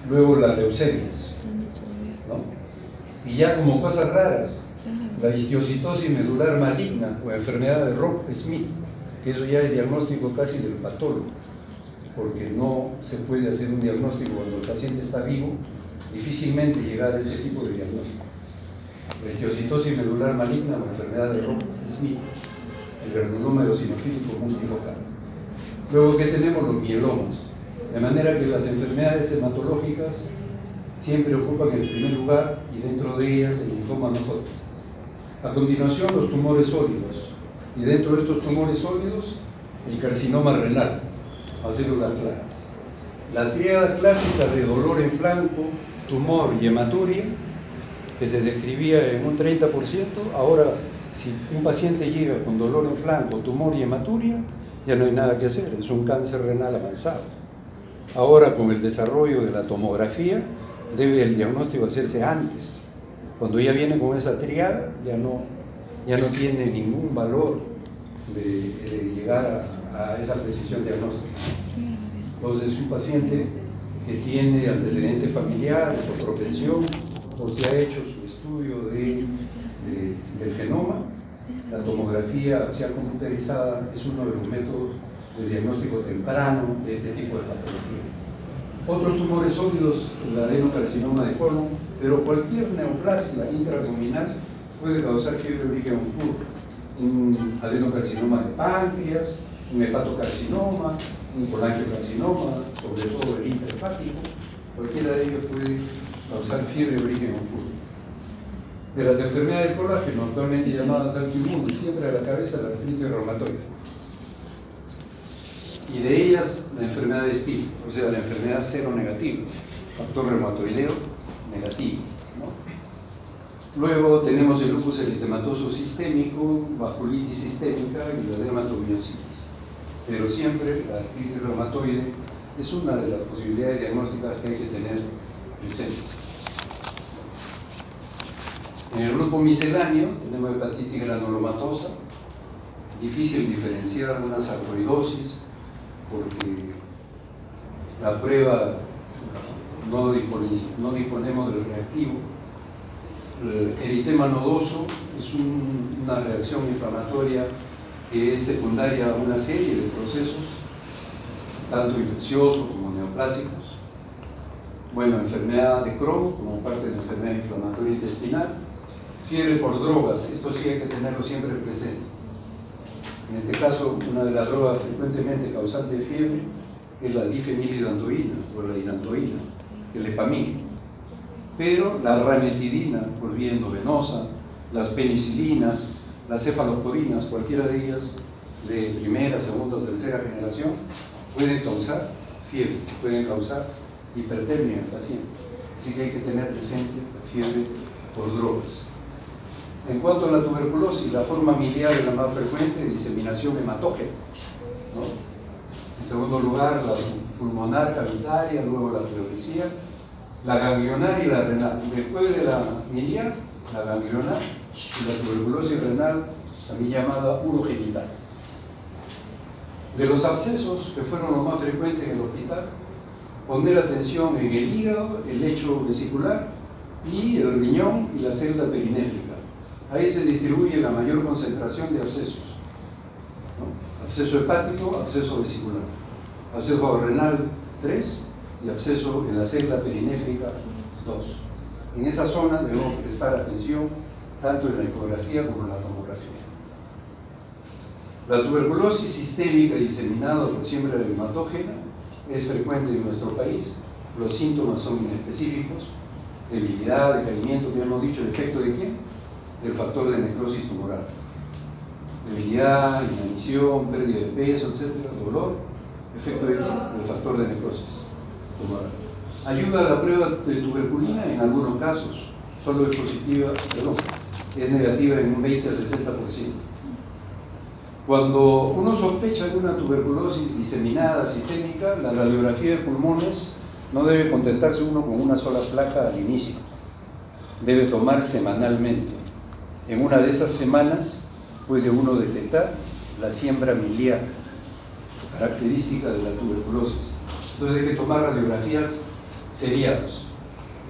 luego las leucemias, ¿no? Y ya como cosas raras, la histiocytosis medular maligna o enfermedad de Rock-Smith, que eso ya es diagnóstico casi del patólogo, porque no se puede hacer un diagnóstico cuando el paciente está vivo, difícilmente llegar a ese tipo de diagnóstico. La histiocytosis medular maligna o enfermedad de Rock-Smith, el granuloma eosinofílico multifocal. Luego, ¿qué tenemos? Los mielomas. De manera que las enfermedades hematológicas siempre ocupan el primer lugar y dentro de ellas el linfoma no Hodgkin. A continuación, los tumores sólidos. Y dentro de estos tumores sólidos, el carcinoma renal, a células claras. La tríada clásica de dolor en flanco, tumor y hematuria, que se describía en un 30%, ahora si un paciente llega con dolor en flanco, tumor y hematuria, ya no hay nada que hacer, es un cáncer renal avanzado. Ahora, con el desarrollo de la tomografía, debe el diagnóstico hacerse antes. Cuando ya viene con esa triada, ya no tiene ningún valor de llegar a esa precisión diagnóstica. Entonces, un paciente que tiene antecedentes familiares o propensión, o se ha hecho su estudio del genoma, la tomografía sea computarizada es uno de los métodos de diagnóstico temprano de este tipo de patología. Otros tumores sólidos, el adenocarcinoma de colon, pero cualquier neoplasia intraabdominal puede causar fiebre de origen oscuro. Un adenocarcinoma de páncreas, un hepatocarcinoma, un colangiocarcinoma, sobre todo el intrahepático, cualquiera de ellos puede causar fiebre de origen oscuro. De las enfermedades del colágeno, actualmente llamadas autoinmunes, siempre a la cabeza la artritis reumatoide. Y de ellas la enfermedad de Still, o sea, la enfermedad seronegativa, factor reumatoideo negativo, ¿no? Luego tenemos el lupus eritematoso sistémico, vasculitis sistémica y la dermatomiositis. Pero siempre la artritis reumatoide es una de las posibilidades diagnósticas que hay que tener presente. En el grupo misceláneo tenemos hepatitis granulomatosa, difícil diferenciar una sarcoidosis porque la prueba no disponemos del reactivo. El eritema nodoso es una reacción inflamatoria que es secundaria a una serie de procesos, tanto infecciosos como neoplásicos. Bueno, enfermedad de Crohn como parte de la enfermedad inflamatoria intestinal. Fiebre por drogas, esto sí hay que tenerlo siempre presente. En este caso, una de las drogas frecuentemente causantes de fiebre es la difenilidantoína o la idantoína, el epamil. Pero la ranitidina por vía endovenosa, las penicilinas, las cefalopodinas, cualquiera de ellas de primera, segunda o tercera generación, pueden causar fiebre, pueden causar hipertermia en el paciente. Así que hay que tener presente la fiebre por drogas. En cuanto a la tuberculosis, la forma miliar es la más frecuente, diseminación hematógena, ¿no? En segundo lugar, la pulmonar cavitaria, luego la pleuresía, la ganglionar y la renal. Después de la miliar, la ganglionar y la tuberculosis renal, también llamada urogenital. De los abscesos, que fueron los más frecuentes en el hospital, poner atención en el hígado, el lecho vesicular y el riñón y la célula perinéfrica. Ahí se distribuye la mayor concentración de abscesos, ¿no? Absceso hepático, absceso vesicular, absceso renal 3 y absceso en la célula perinéfrica 2. En esa zona debemos prestar atención tanto en la ecografía como en la tomografía. La tuberculosis sistémica diseminada por siembra hematógena es frecuente en nuestro país. Los síntomas son inespecíficos: debilidad, decaimiento, que hemos dicho, ¿efecto de qué? Del factor de necrosis tumoral. Debilidad, inanición, pérdida de peso, etc. Dolor, ¿efecto de qué? Del factor de necrosis tumoral. Ayuda a la prueba de tuberculina en algunos casos, solo es positiva, perdón, es negativa en un 20 a 60%. Cuando uno sospecha de una tuberculosis diseminada sistémica, la radiografía de pulmones no debe contentarse uno con una sola placa al inicio, debe tomar semanalmente. En una de esas semanas puede uno detectar la siembra miliar, característica de la tuberculosis. Entonces hay que tomar radiografías seriados.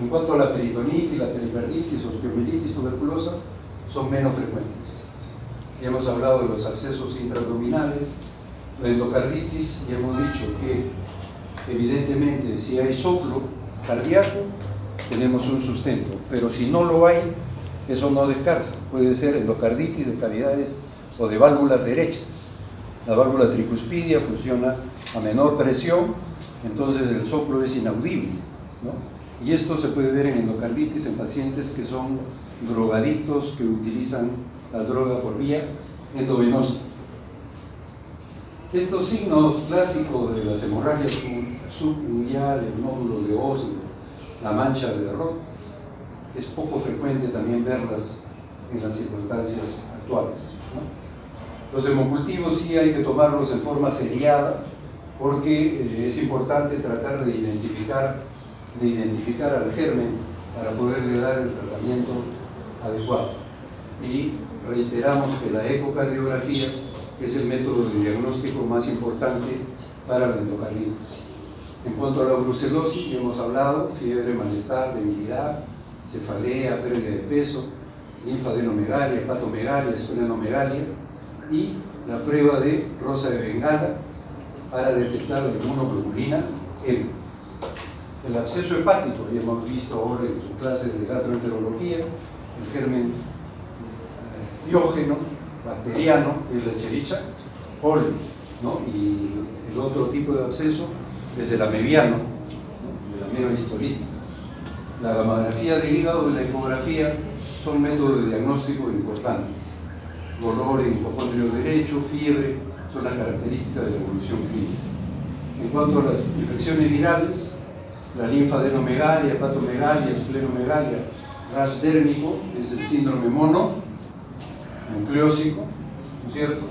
En cuanto a la peritonitis, la pericarditis, osteomielitis tuberculosa, son menos frecuentes. Ya hemos hablado de los abscesos intraabdominales, la endocarditis, ya hemos dicho que evidentemente si hay soplo cardíaco, tenemos un sustento, pero si no lo hay, eso no descarga. Puede ser endocarditis de cavidades o de válvulas derechas. La válvula tricuspidia funciona a menor presión, entonces el soplo es inaudible, ¿no? Y esto se puede ver en endocarditis en pacientes que son drogadictos, que utilizan la droga por vía endovenosa. Estos signos clásicos de las hemorragias subunguiales, el nódulo de Osler, la mancha de Roth, es poco frecuente también verlas en las circunstancias actuales, ¿no? Los hemocultivos sí hay que tomarlos en forma seriada, porque es importante tratar de identificar al germen para poderle dar el tratamiento adecuado. Y reiteramos que la ecocardiografía es el método de diagnóstico más importante para la endocarditis. En cuanto a la brucelosis, ya hemos hablado: fiebre, malestar, debilidad, cefalea, pérdida de peso, linfadenomegalia, hepatomegalia, esplenomegalia, y la prueba de rosa de Bengala para detectar la inmunoglobulina M. El absceso hepático, ya hemos visto ahora en sus clases de gastroenterología, el germen diógeno, bacteriano, es la Escherichia coli, ¿no? Y el otro tipo de absceso es el amebiano, ¿no? De la ameba histolítica. La gamografía de hígado y la ecografía son métodos de diagnóstico importantes. Dolor en hipocondrio derecho, fiebre, son las características de la evolución clínica. En cuanto a las infecciones virales, la linfadenomegalia, hepatomegalia, esplenomegalia, rash dérmico, es el síndrome mononucleósico, ¿no es cierto?,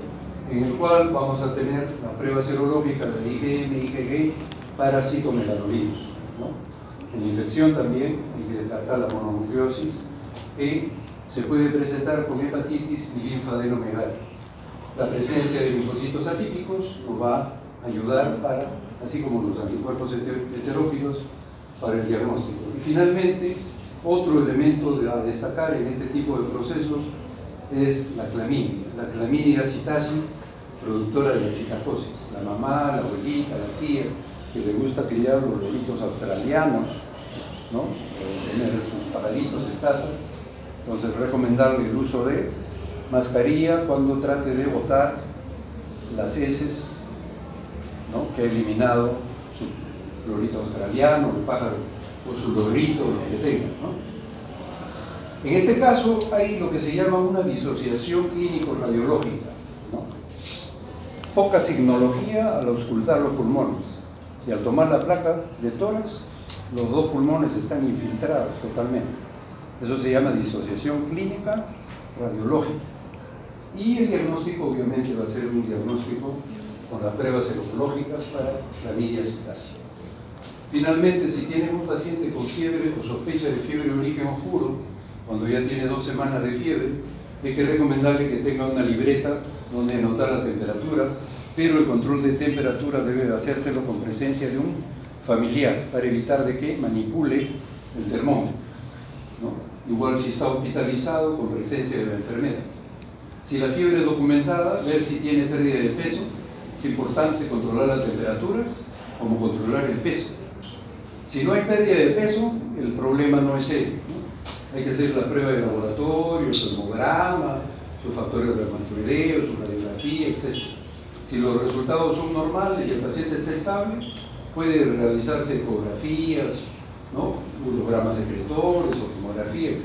en el cual vamos a tener la prueba serológica de IgM, IgG para citomegalolitos, ¿no? En la infección también hay que tratar la mononucleosis, que se puede presentar con hepatitis y linfadenomegalia. La presencia de linfocitos atípicos nos va a ayudar para, así como los anticuerpos heterófilos, para el diagnóstico. Y finalmente, otro elemento a destacar en este tipo de procesos es la clamidia citasi, productora de la citacosis. La mamá, la abuelita, la tía, que le gusta criar los loritos australianos, ¿no? Tener sus pajaritos en casa. Entonces, recomendarle el uso de mascarilla cuando trate de botar las heces, ¿no?, que ha eliminado su lorito australiano, el pájaro, o su lorito, lo que tenga, ¿no? En este caso hay lo que se llama una disociación clínico-radiológica, ¿no? Poca signología al auscultar los pulmones, y al tomar la placa de tórax, los dos pulmones están infiltrados totalmente. Eso se llama disociación clínica radiológica. Y el diagnóstico obviamente va a ser un diagnóstico con las pruebas serológicas para clamidia citasi. Finalmente, si tienen un paciente con fiebre o sospecha de fiebre de origen oscuro, cuando ya tiene 2 semanas de fiebre, hay que recomendarle que tenga una libreta donde anotar la temperatura, pero el control de temperatura debe de hacérselo con presencia de un familiar para evitar de que manipule el termómetro, ¿no? Igual si está hospitalizado, con presencia de la enfermera. Si la fiebre es documentada, ver si tiene pérdida de peso. Es importante controlar la temperatura como controlar el peso. Si no hay pérdida de peso, el problema no es serio, ¿no? Hay que hacer la prueba de laboratorio, su hemograma, sus factores de reumatoideo, su radiografía, etc. Si los resultados son normales y el paciente está estable, puede realizarse ecografías, ¿no?, urogramas secretores o tomografía, etc.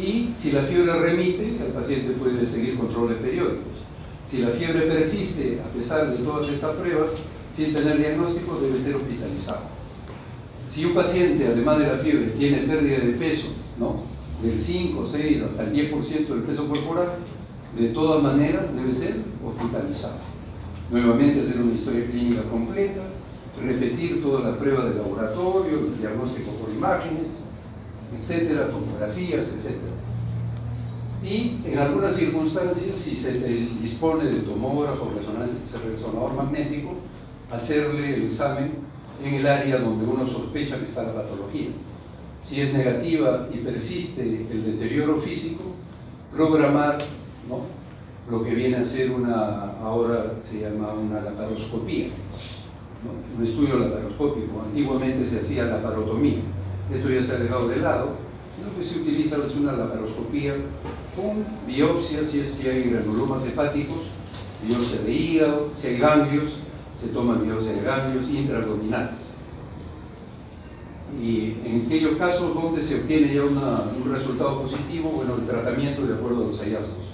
Y si la fiebre remite, el paciente puede seguir controles periódicos. Si la fiebre persiste a pesar de todas estas pruebas, sin tener diagnóstico, debe ser hospitalizado. Si un paciente, además de la fiebre, tiene pérdida de peso, ¿no?, del 5, 6 hasta el 10% del peso corporal, de todas maneras debe ser hospitalizado. Nuevamente hacer una historia clínica completa, repetir todas las pruebas de laboratorio, el diagnóstico por imágenes, etcétera, tomografías, etcétera. Y en algunas circunstancias, si se dispone de tomógrafo, resonador magnético, hacerle el examen en el área donde uno sospecha que está la patología. Si es negativa y persiste el deterioro físico, programar, ¿no?, lo que viene a ser ahora se llama una laparoscopía, ¿no?, un estudio laparoscópico. Antiguamente se hacía laparotomía, esto ya se ha dejado de lado. Lo que se utiliza es una laparoscopía con biopsia, si es que hay granulomas hepáticos, biopsia de hígado, si hay ganglios, se toma biopsia de ganglios intraabdominales. Y en aquellos casos donde se obtiene ya un resultado positivo, bueno, el tratamiento de acuerdo a los hallazgos.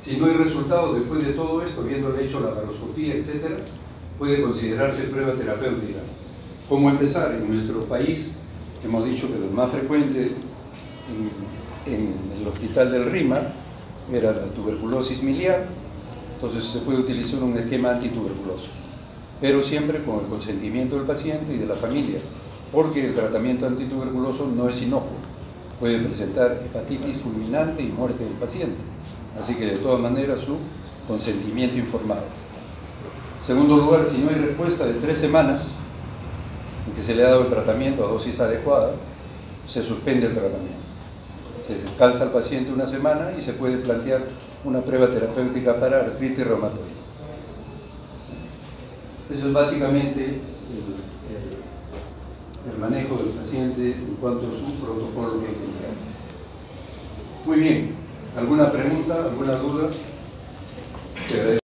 Si no hay resultado después de todo esto, habiéndole hecho la laparoscopía, etc., puede considerarse prueba terapéutica. ¿Cómo empezar? En nuestro país hemos dicho que lo más frecuente en el hospital del RIMA era la tuberculosis miliar, entonces se puede utilizar un esquema antituberculoso, pero siempre con el consentimiento del paciente y de la familia, porque el tratamiento antituberculoso no es inocuo, puede presentar hepatitis fulminante y muerte del paciente, así que de todas maneras su consentimiento informado. En segundo lugar, si no hay respuesta de 3 semanas en que se le ha dado el tratamiento a dosis adecuada, se suspende el tratamiento. Se descansa al paciente 1 semana y se puede plantear una prueba terapéutica para artritis reumatoide. Eso es básicamente el manejo del paciente en cuanto a su protocolo que hay que emplear. Muy bien, ¿alguna pregunta, alguna duda? Te agradezco.